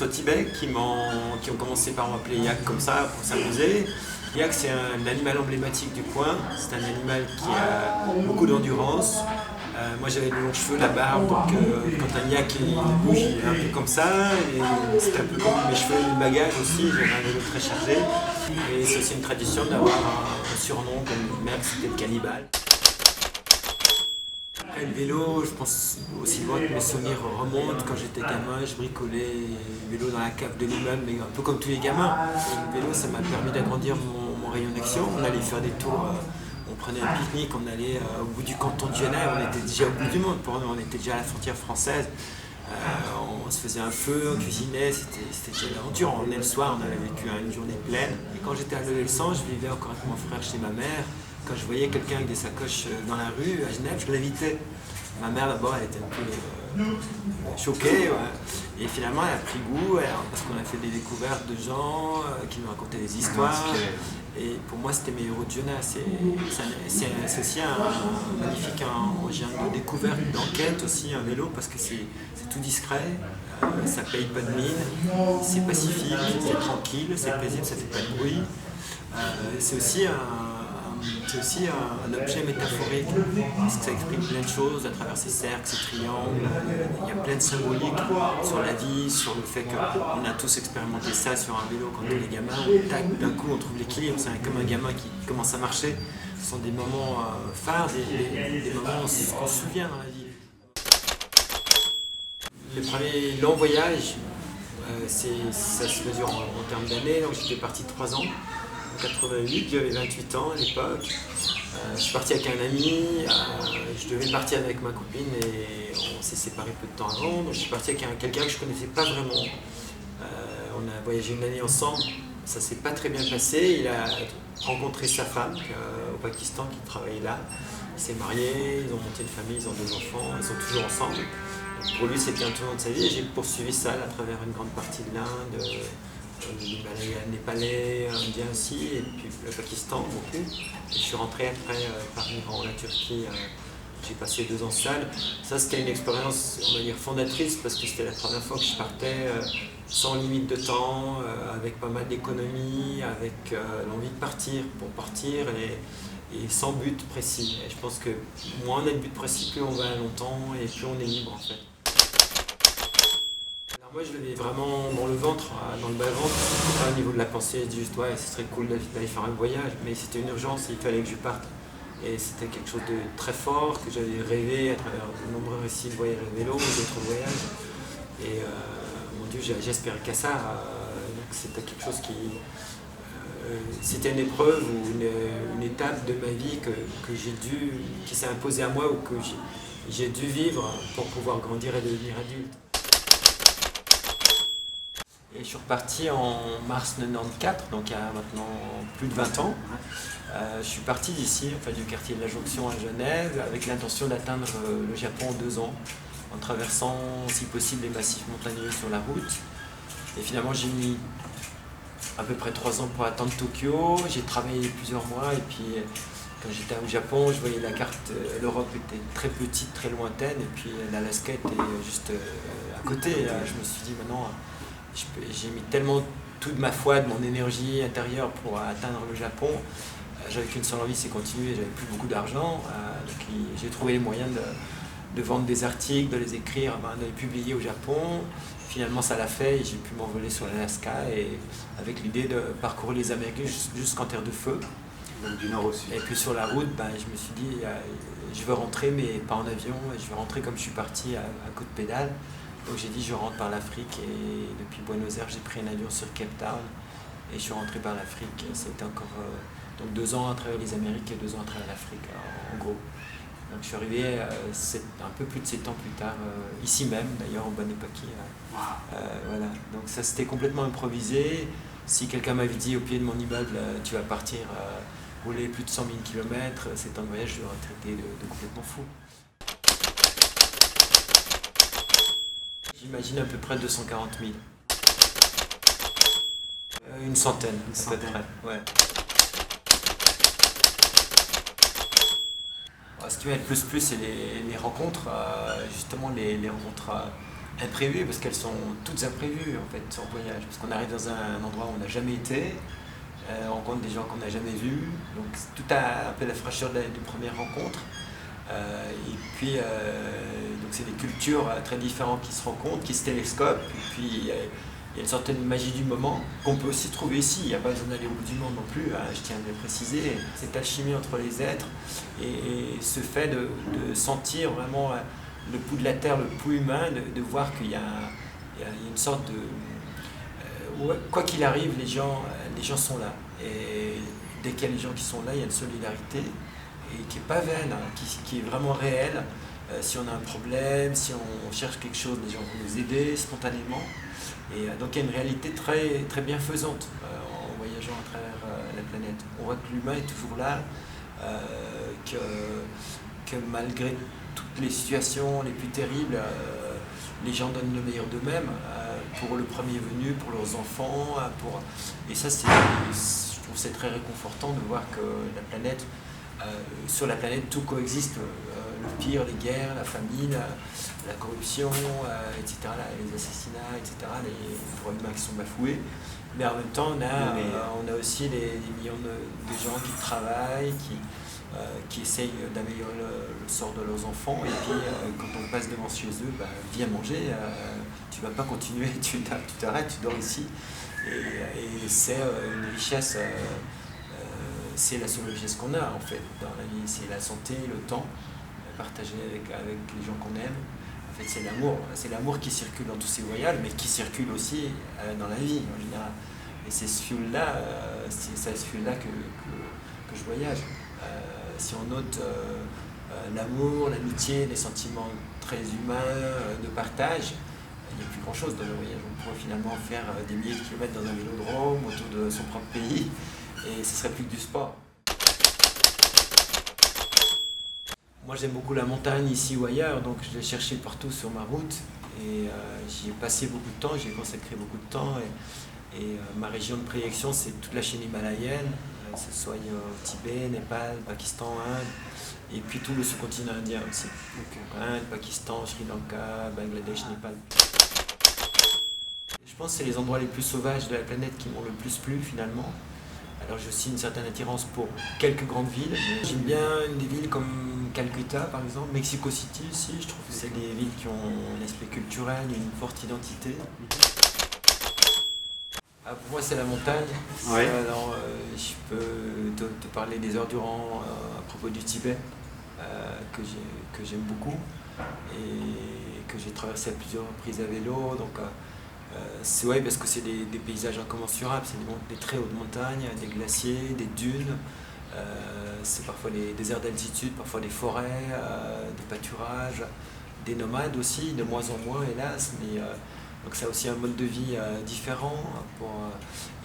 au Tibet qui ont commencé par m'appeler Yak comme ça pour s'amuser. Yak, c'est un animal emblématique du coin. C'est un animal qui a beaucoup d'endurance. Moi j'avais de longs cheveux, la barbe, donc quand un yak il bouge, il est un peu comme ça. Et c'était un peu comme mes cheveux et mes bagages aussi, j'avais un vélo très chargé. Et c'est aussi une tradition d'avoir un surnom comme mère, c'était le cannibale. Après, le vélo, je pense aussi loin que mes souvenirs remontent. Quand j'étais gamin, je bricolais le vélo dans la cave de l'immeuble, mais un peu comme tous les gamins. Et le vélo, ça m'a permis d'agrandir mon rayon d'action. On allait faire des tours, on prenait un pique-nique, on allait au bout du canton de Genève, on était déjà au bout du monde pour nous, on était déjà à la frontière française. On se faisait un feu, on cuisinait, c'était déjà l'aventure. On venait le soir, on avait vécu une journée pleine. Et quand j'étais adolescent, je vivais encore avec mon frère chez ma mère. Quand je voyais quelqu'un avec des sacoches dans la rue à Genève, je l'invitais. Ma mère d'abord, elle était un peu choquée, ouais. Et finalement elle a pris goût, parce qu'on a fait des découvertes de gens qui nous racontaient des histoires. Et pour moi c'était mes héros de jeunesse. C'est aussi un magnifique engin de découverte, d'enquête aussi, un vélo, parce que c'est tout discret, ça paye pas de mine, c'est pacifique, c'est tranquille, c'est paisible, ça fait pas de bruit. C'est aussi un objet métaphorique, parce que ça exprime plein de choses à travers ces cercles, ces triangles. Il y a plein de symboliques sur la vie, sur le fait qu'on a tous expérimenté ça sur un vélo quand on est gamin. D'un coup on trouve l'équilibre, c'est comme un gamin qui commence à marcher. Ce sont des moments phares, des moments qu'on se souvient dans la vie. Les premiers longs voyages, ça se mesure en termes d'années. Donc j'étais parti 3 ans. En 88, j'avais 28 ans à l'époque. Je suis parti avec un ami, je devais partir avec ma copine et on s'est séparés peu de temps avant. Donc je suis parti avec quelqu'un que je ne connaissais pas vraiment. On a voyagé une année ensemble, ça s'est pas très bien passé. Il a rencontré sa femme au Pakistan qui travaillait là. Il s'est marié, ils ont monté une famille, ils ont 2 enfants, ils sont toujours ensemble. Donc pour lui c'était un tournant de sa vie et j'ai poursuivi ça à travers une grande partie de l'Inde. Le Népalais, Indien aussi, et puis le Pakistan beaucoup. Et je suis rentré après par l'Iran, la Turquie. J'ai passé 2 ans seul. Ça c'était une expérience, on va dire, fondatrice parce que c'était la première fois que je partais sans limite de temps, avec pas mal d'économies, avec l'envie de partir pour partir et sans but précis. Et je pense que moins on a de but précis, plus on va longtemps et plus on est libre en fait. Moi je l'avais vraiment dans le ventre, dans le bas-ventre, pas au niveau de la pensée, je dis juste ouais ce serait cool d'aller faire un voyage, mais c'était une urgence, il fallait que je parte. Et c'était quelque chose de très fort que j'avais rêvé à travers de nombreux récits de voyages à vélo, d'autres voyages. Et mon Dieu, j'espérais qu'à ça. Donc c'était quelque chose c'était une épreuve ou une étape de ma vie qui s'est imposée à moi ou que j'ai dû vivre pour pouvoir grandir et devenir adulte. Et je suis reparti en mars 94, donc il y a maintenant plus de 20 ans. Je suis parti d'ici, enfin, du quartier de la Jonction à Genève, avec l'intention d'atteindre le Japon en 2 ans, en traversant si possible les massifs montagneux sur la route. Et finalement j'ai mis à peu près 3 ans pour atteindre Tokyo. J'ai travaillé plusieurs mois et puis quand j'étais au Japon, je voyais la carte, l'Europe était très petite, très lointaine, et puis l'Alaska était juste à côté. Je me suis dit maintenant, j'ai mis tellement toute ma foi, de mon énergie intérieure pour atteindre le Japon. J'avais qu'une seule envie, c'est continuer, j'avais plus beaucoup d'argent. Donc j'ai trouvé les moyens de vendre des articles, de les écrire, de les publier au Japon. Finalement ça l'a fait et j'ai pu m'envoler sur l'Alaska et avec l'idée de parcourir les Amériques jusqu'en terre de feu. Donc du nord au sud. Et puis sur la route, je me suis dit, je veux rentrer mais pas en avion, je veux rentrer comme je suis parti à coup de pédale. Donc j'ai dit je rentre par l'Afrique et depuis Buenos Aires j'ai pris un avion sur Cape Town et je suis rentré par l'Afrique. C'était encore donc 2 ans à travers les Amériques et 2 ans à travers l'Afrique en gros. Donc je suis arrivé un peu plus de 7 ans plus tard, ici même d'ailleurs, au Banepaki. Voilà. Donc ça c'était complètement improvisé. Si quelqu'un m'avait dit au pied de mon immeuble, tu vas partir rouler plus de 100 000 km, c'est un voyage, je l'aurais traité de complètement fou. J'imagine à peu près 240 000. Une centaine, à peu près. Ouais. Ce qui va être plus, c'est les rencontres, justement les rencontres imprévues, parce qu'elles sont toutes imprévues en fait en voyage, parce qu'on arrive dans un endroit où on n'a jamais été, on rencontre des gens qu'on n'a jamais vus, donc tout a un peu la fraîcheur des premières rencontres. Et puis donc c'est des cultures très différentes qui se rencontrent, qui se télescopent, et puis il y a une certaine magie du moment qu'on peut aussi trouver ici. Il n'y a pas besoin d'aller au bout du monde non plus, hein, je tiens à le préciser. Cette alchimie entre les êtres et ce fait de sentir vraiment le pouls de la terre, le pouls humain, de voir qu'il y a une sorte de... ouais, quoi qu'il arrive, les gens sont là. Et dès qu'il y a les gens qui sont là, il y a une solidarité et qui n'est pas vaine, hein, qui est vraiment réelle. Si on a un problème, si on cherche quelque chose, les gens vont nous aider spontanément. Et donc il y a une réalité très, très bienfaisante en voyageant à travers la planète. On voit que l'humain est toujours là, que malgré toutes les situations les plus terribles, les gens donnent le meilleur d'eux-mêmes pour le premier venu, pour leurs enfants. Et ça, je trouve c'est très réconfortant de voir que la planète, sur la planète, tout coexiste. Le pire, les guerres, la famine, la corruption, etc., les assassinats, etc., les droits humains qui sont bafoués. Mais en même temps, on a aussi des millions de gens qui travaillent, qui essayent d'améliorer le sort de leurs enfants. Et puis, quand on passe devant chez eux, viens manger, tu ne vas pas continuer, tu t'arrêtes, tu dors ici. Et c'est une richesse, c'est la seule richesse qu'on a en fait dans la vie, c'est la santé, le temps partagé avec les gens qu'on aime. En fait, c'est l'amour qui circule dans tous ces voyages, mais qui circule aussi dans la vie en général. Et c'est ce fioul-là, que je voyage. Si on note l'amour, l'amitié, les sentiments très humains de partage, il n'y a plus grand-chose dans le voyage. On pourrait finalement faire des milliers de kilomètres dans un vélodrome autour de son propre pays, et ce serait plus que du sport. Moi j'aime beaucoup la montagne ici ou ailleurs, donc je l'ai cherché partout sur ma route et j'y ai passé beaucoup de temps, j'y ai consacré beaucoup de temps et ma région de prédilection c'est toute la chaîne himalayenne, que ce soit au Tibet, Népal, Pakistan, Inde et puis tout le sous-continent indien aussi. Donc Inde, Pakistan, Sri Lanka, Bangladesh, Népal. Je pense que c'est les endroits les plus sauvages de la planète qui m'ont le plus plu finalement. Alors j'ai aussi une certaine attirance pour quelques grandes villes. J'aime bien des villes comme Calcutta par exemple, Mexico City aussi, je trouve que c'est des villes qui ont un aspect culturel, une forte identité. Pour moi c'est la montagne. Ouais. Alors je peux te parler des heures durant à propos du Tibet, que j'aime beaucoup et que j'ai traversé à plusieurs reprises à vélo. Donc, c'est ouais, parce que c'est des paysages incommensurables, c'est des très hautes montagnes, des glaciers, des dunes, c'est parfois des déserts d'altitude, parfois des forêts, des pâturages, des nomades aussi, de moins en moins hélas, mais donc ça a aussi un mode de vie différent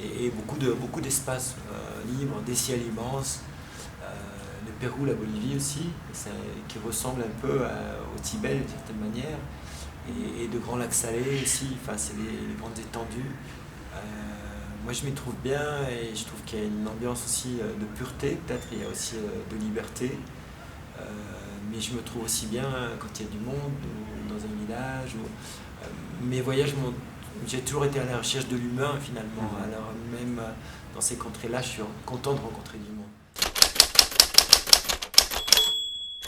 et beaucoup d'espaces libres, des ciels immenses, le Pérou, la Bolivie aussi, qui ressemble un peu au Tibet d'une certaine manière. Et de grands lacs salés aussi, enfin, c'est les grandes étendues. Moi je m'y trouve bien et je trouve qu'il y a une ambiance aussi de pureté, peut-être il y a aussi de liberté. Mais je me trouve aussi bien quand il y a du monde, ou dans un village. Mes voyages, j'ai toujours été à la recherche de l'humain finalement. Alors même dans ces contrées-là, je suis content de rencontrer du monde.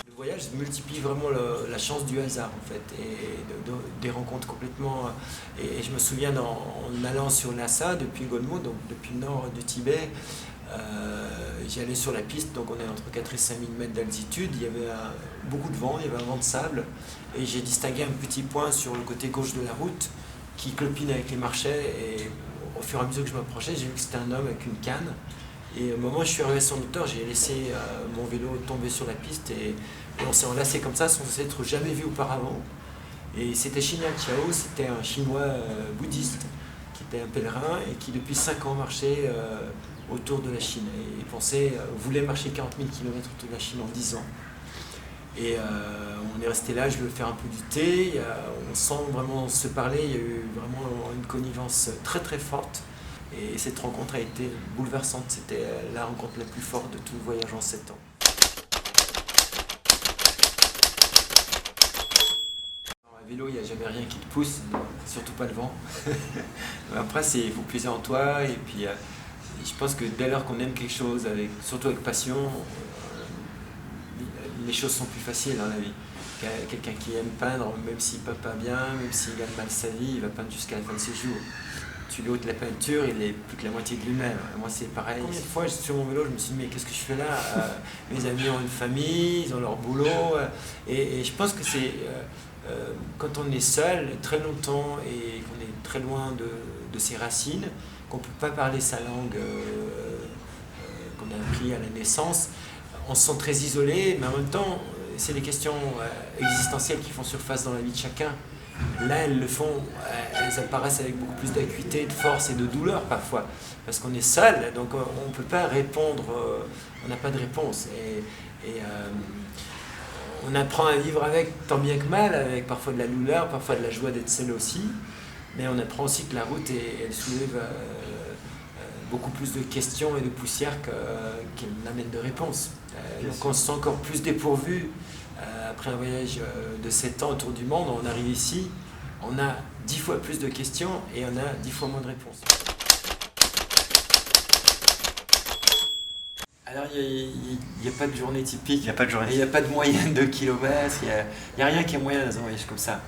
Le voyage multiplie vraiment la chance du hasard en fait et des rencontres complètement. Et je me souviens en allant sur Lhasa depuis Gonmo, donc depuis le nord du Tibet, j'y allais sur la piste, donc on est entre 4 et 5 000 mètres d'altitude, il y avait beaucoup de vent, il y avait un vent de sable et j'ai distingué un petit point sur le côté gauche de la route qui clopine avec les marchets et au fur et à mesure que je m'approchais, j'ai vu que c'était un homme avec une canne. Et au moment où je suis arrivé à son hauteur, j'ai laissé mon vélo tomber sur la piste et on s'est enlacé comme ça sans s'être jamais vu auparavant. Et c'était Xinyang Chao, c'était un chinois bouddhiste qui était un pèlerin et qui depuis 5 ans marchait autour de la Chine. Et il voulait marcher 40 000 km autour de la Chine en 10 ans. Et on est resté là, je lui ai offert un peu du thé, on sent vraiment se parler, il y a eu vraiment une connivence très très forte. Et cette rencontre a été bouleversante, c'était la rencontre la plus forte de tout le voyage en 7 ans. vélo, il n'y a jamais rien qui te pousse, surtout pas le vent. Après, il faut puiser en toi, et puis je pense que dès lors qu'on aime quelque chose, surtout avec passion, les choses sont plus faciles dans la vie. Quelqu'un qui aime peindre, même s'il ne peint pas bien, même s'il gagne mal sa vie, il va peindre jusqu'à la fin de ses jours. Tu lui ôtes la peinture, il est plus que la moitié de lui-même. Moi, c'est pareil. Combien de fois, sur mon vélo, je me suis dit, mais qu'est-ce que je fais là? Mes amis ont une famille, ils ont leur boulot. Et je pense que c'est quand on est seul très longtemps et qu'on est très loin de ses racines, qu'on ne peut pas parler sa langue qu'on a appris à la naissance, on se sent très isolé, mais en même temps, c'est des questions existentielles qui font surface dans la vie de chacun. Là, elles apparaissent avec beaucoup plus d'acuité, de force et de douleur parfois, parce qu'on est seul, donc on ne peut pas répondre, on n'a pas de réponse. On apprend à vivre avec, tant bien que mal, avec parfois de la douleur, parfois de la joie d'être seul aussi, mais on apprend aussi que la route, elle soulève beaucoup plus de questions et de poussière qu'elle n'amène de réponses. Donc on se sent encore plus dépourvu. Après un voyage de 7 ans autour du monde, on arrive ici, on a 10 fois plus de questions et on a 10 fois moins de réponses. Alors il n'y a pas de journée typique, il n'y a pas de moyenne de kilomètres, il n'y a rien qui est moyen dans un voyage comme ça.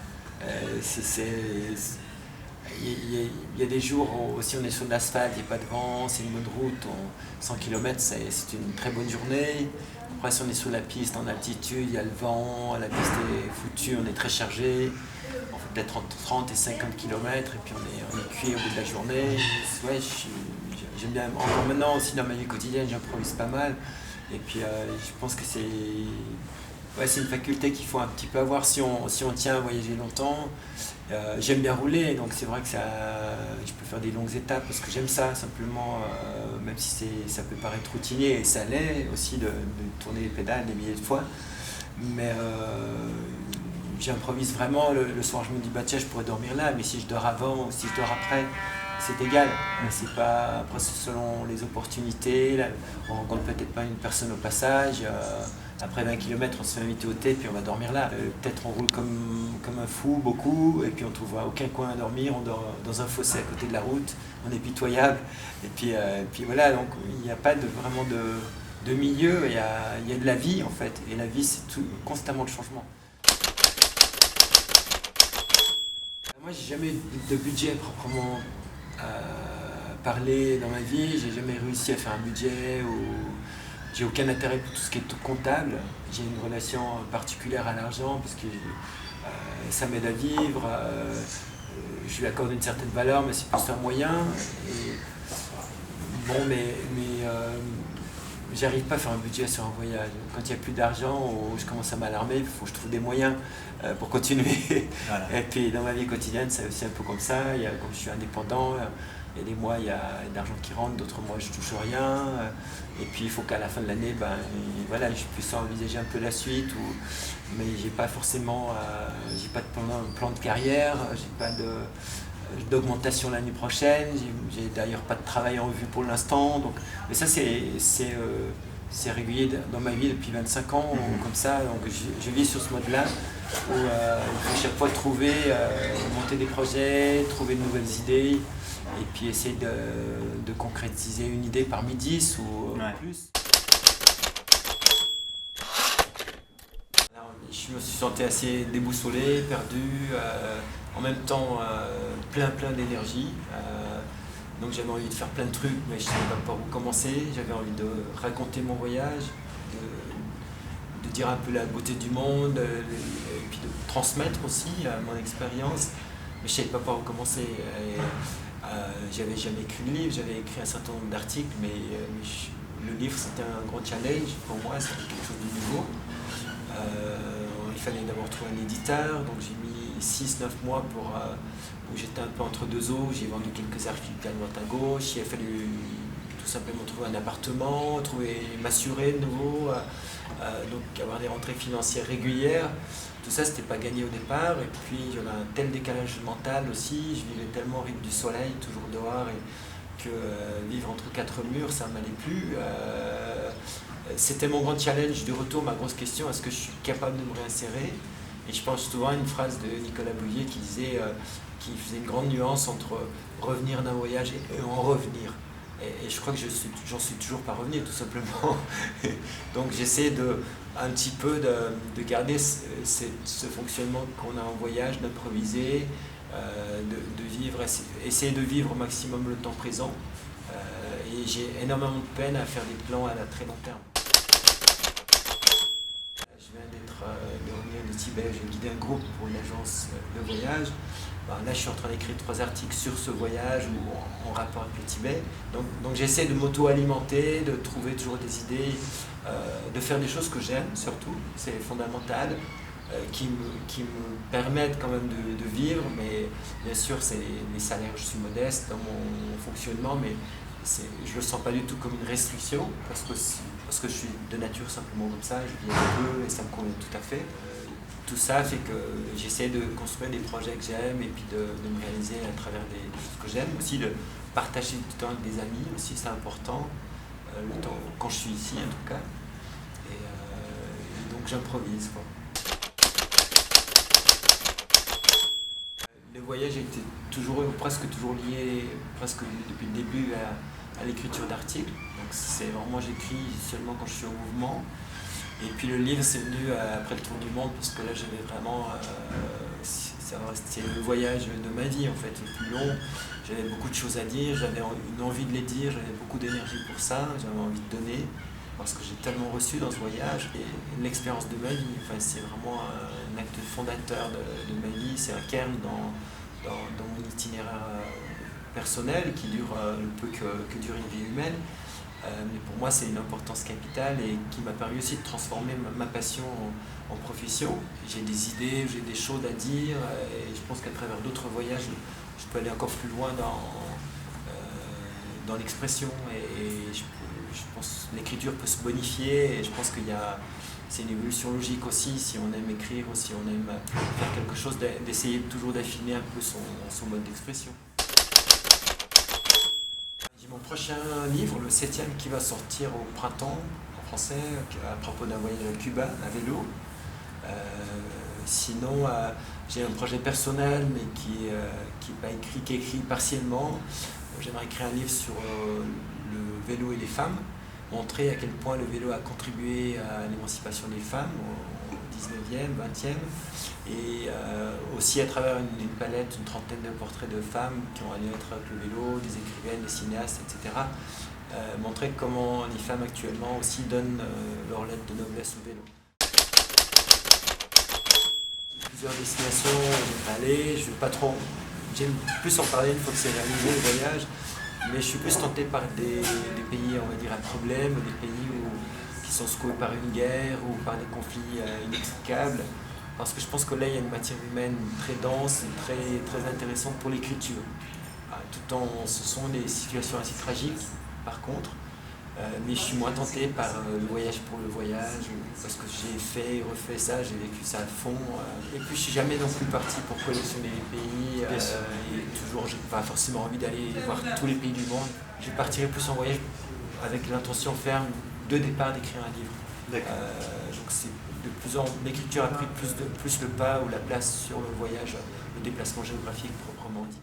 Il y a des jours où si on est sur de l'asphalte, il n'y a pas de vent, c'est une bonne route, 100 km c'est une très bonne journée. Après si on est sur la piste en altitude, il y a le vent, la piste est foutue, on est très chargé. On fait peut-être entre 30 et 50 km et puis on est cuit au bout de la journée. Ouais, j'aime bien, encore maintenant aussi dans ma vie quotidienne, j'improvise pas mal. Et puis je pense que c'est une faculté qu'il faut un petit peu avoir si on tient à voyager longtemps. J'aime bien rouler, donc c'est vrai que je peux faire des longues étapes parce que j'aime ça, simplement, même si ça peut paraître routinier, et ça l'est aussi de tourner les pédales des milliers de fois. Mais j'improvise vraiment, le soir je me dis bah tiens je pourrais dormir là, mais si je dors avant ou si je dors après, c'est égal. C'est pas, après c'est selon les opportunités, là, on rencontre peut-être pas une personne au passage. Après 20 km, on se fait inviter au thé, puis on va dormir là. Peut-être on roule comme un fou, beaucoup, et puis on ne trouvera aucun coin à dormir, on dort dans un fossé à côté de la route, on est pitoyable. Et puis voilà, donc il n'y a pas vraiment de milieu, il y a de la vie en fait. Et la vie, c'est constamment le changement. Moi, j'ai jamais eu de budget proprement parler dans ma vie, j'ai jamais réussi à faire un budget j'ai aucun intérêt pour tout ce qui est comptable. J'ai une relation particulière à l'argent parce que ça m'aide à vivre. Je lui accorde une certaine valeur, mais c'est plus un moyen. Mais j'arrive pas à faire un budget sur un voyage. Quand il n'y a plus d'argent, je commence à m'alarmer, il faut que je trouve des moyens pour continuer. Voilà. Et puis dans ma vie quotidienne, c'est aussi un peu comme ça. Comme je suis indépendant, il y a des mois, il y a de l'argent qui rentre, d'autres mois, je touche rien. Et puis il faut qu'à la fin de l'année, voilà, je puisse envisager un peu la suite. Mais j'ai pas forcément, j'ai pas de plan de carrière, j'ai pas d'augmentation l'année prochaine, j'ai d'ailleurs pas de travail en vue pour l'instant. Mais ça c'est régulier dans ma vie depuis 25 ans, comme ça. Donc je vis sur ce mode-là où il faut chaque fois monter des projets, trouver de nouvelles idées. Et puis essayer de concrétiser une idée parmi 10 ou plus. Alors, je me suis senti assez déboussolé, perdu, en même temps plein d'énergie. Donc j'avais envie de faire plein de trucs, mais je ne savais pas par où commencer. J'avais envie de raconter mon voyage, de dire un peu la beauté du monde, et puis de transmettre aussi mon expérience. Mais je ne savais pas par où commencer. J'avais jamais écrit de livre, j'avais écrit un certain nombre d'articles, mais le livre c'était un gros challenge pour moi, c'était quelque chose de nouveau. Il fallait d'abord trouver un éditeur, donc j'ai mis 6-9 mois où j'étais un peu entre deux eaux, j'ai vendu quelques articles à droite à gauche, il a fallu tout simplement trouver un appartement, m'assurer de nouveau, donc avoir des rentrées financières régulières. Tout ça, c'était pas gagné au départ, et puis j'avais un tel décalage mental aussi, je vivais tellement au rythme du soleil, toujours dehors, et que vivre entre quatre murs, ça ne m'allait plus. C'était mon grand challenge du retour, ma grosse question, est-ce que je suis capable de me réinsérer? Et je pense souvent à une phrase de Nicolas Bouvier qui disait, qui faisait une grande nuance entre revenir d'un voyage et en revenir. Et je crois que j'en suis toujours pas revenu, tout simplement. Donc j'essaie un petit peu de garder ce fonctionnement qu'on a en voyage, d'improviser, de vivre, essayer de vivre au maximum le temps présent. Et j'ai énormément de peine à faire des plans à très long terme. Je viens de revenir de Tibet, j'ai guidé un groupe pour une agence de voyage. Là, je suis en train d'écrire 3 articles sur ce voyage ou en rapport avec le Tibet. Donc j'essaie de m'auto-alimenter, de trouver toujours des idées, de faire des choses que j'aime surtout, c'est fondamental, qui me permettent quand même de vivre, mais bien sûr, les salaires, je suis modeste dans mon fonctionnement, mais je ne le sens pas du tout comme une restriction, parce que je suis de nature simplement comme ça, je vis un peu et ça me convient tout à fait. Tout ça fait que j'essaie de construire des projets que j'aime et puis de me réaliser à travers des choses que j'aime, aussi de partager du temps avec des amis, aussi c'est important, le temps, quand je suis ici en tout cas, et donc j'improvise. Le voyage était presque toujours lié, presque depuis le début, à l'écriture d'articles. Donc c'est vraiment, j'écris seulement quand je suis en mouvement. Et puis le livre, c'est venu après le tour du monde, parce que là j'avais vraiment, c'était le voyage de ma vie en fait, le plus long. J'avais beaucoup de choses à dire, j'avais une envie de les dire, j'avais beaucoup d'énergie pour ça, j'avais envie de donner, parce que j'ai tellement reçu dans ce voyage. Et l'expérience de ma vie, enfin, c'est vraiment un acte fondateur de ma vie, c'est un cairn dans mon itinéraire personnel qui dure le peu que dure une vie humaine. Mais pour moi, c'est une importance capitale et qui m'a permis aussi de transformer ma passion en profession. J'ai des idées, j'ai des choses à dire et je pense qu'à travers d'autres voyages, je peux aller encore plus loin dans l'expression et je pense que l'écriture peut se bonifier et je pense c'est une évolution logique aussi, si on aime écrire ou si on aime faire quelque chose, d'essayer toujours d'affiner un peu son mode d'expression. Mon prochain livre, le 7e, qui va sortir au printemps, en français, à propos d'un voyage à Cuba, à vélo. Sinon, j'ai un projet personnel, mais qui n'est pas écrit, qui est écrit partiellement. J'aimerais écrire un livre sur le vélo et les femmes, montrer à quel point le vélo a contribué à l'émancipation des femmes au 19e, 20e, et aussi à travers une palette, une trentaine de portraits de femmes qui ont un lien avec le vélo, des écrivaines, des cinéastes, etc. Montrer comment les femmes actuellement aussi donnent leur lettre de noblesse au vélo. J'ai plusieurs destinations où j'aimerais aller, je vais pas trop, j'aime plus en parler une fois que c'est réalisé le voyage, mais je suis plus tenté par des pays, on va dire, à problème, des pays qui sont secoués par une guerre ou par des conflits inextricables. Parce que je pense que là, il y a une matière humaine très dense et très intéressante pour l'écriture. Ce sont des situations assez tragiques, par contre, mais je suis moins tenté par le voyage pour le voyage, parce que j'ai fait et refait ça, j'ai vécu ça à fond. Et puis, je suis jamais non plus parti pour collectionner les pays, et toujours, j'ai pas forcément envie d'aller voir tous les pays du monde. Je partirai plus en voyage avec l'intention ferme de départ d'écrire un livre. Donc l'écriture a pris plus le pas ou la place sur le voyage, le déplacement géographique proprement dit.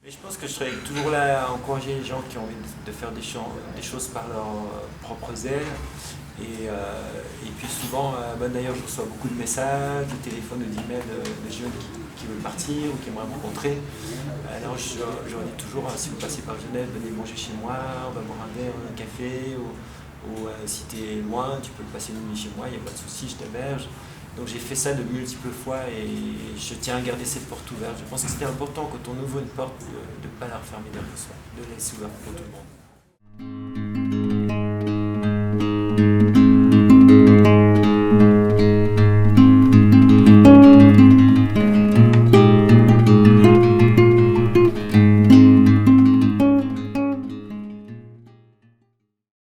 Mais je pense que je serai toujours là à encourager les gens qui ont envie de faire des choses par leurs propres ailes. Et puis souvent, d'ailleurs je reçois beaucoup de messages, de téléphones, d'emails de jeunes qui veulent partir ou qui aimeraient me rencontrer. Alors je leur dis toujours, si vous passez par Genève, venez manger chez moi, on va boire un verre, un café, ou si tu es loin, tu peux passer une nuit chez moi, il n'y a pas de souci, je t'héberge. Donc j'ai fait ça de multiples fois et je tiens à garder cette porte ouverte. Je pense que c'était important quand on ouvre une porte de ne pas la refermer derrière soi, de la laisser ouverte pour tout le monde.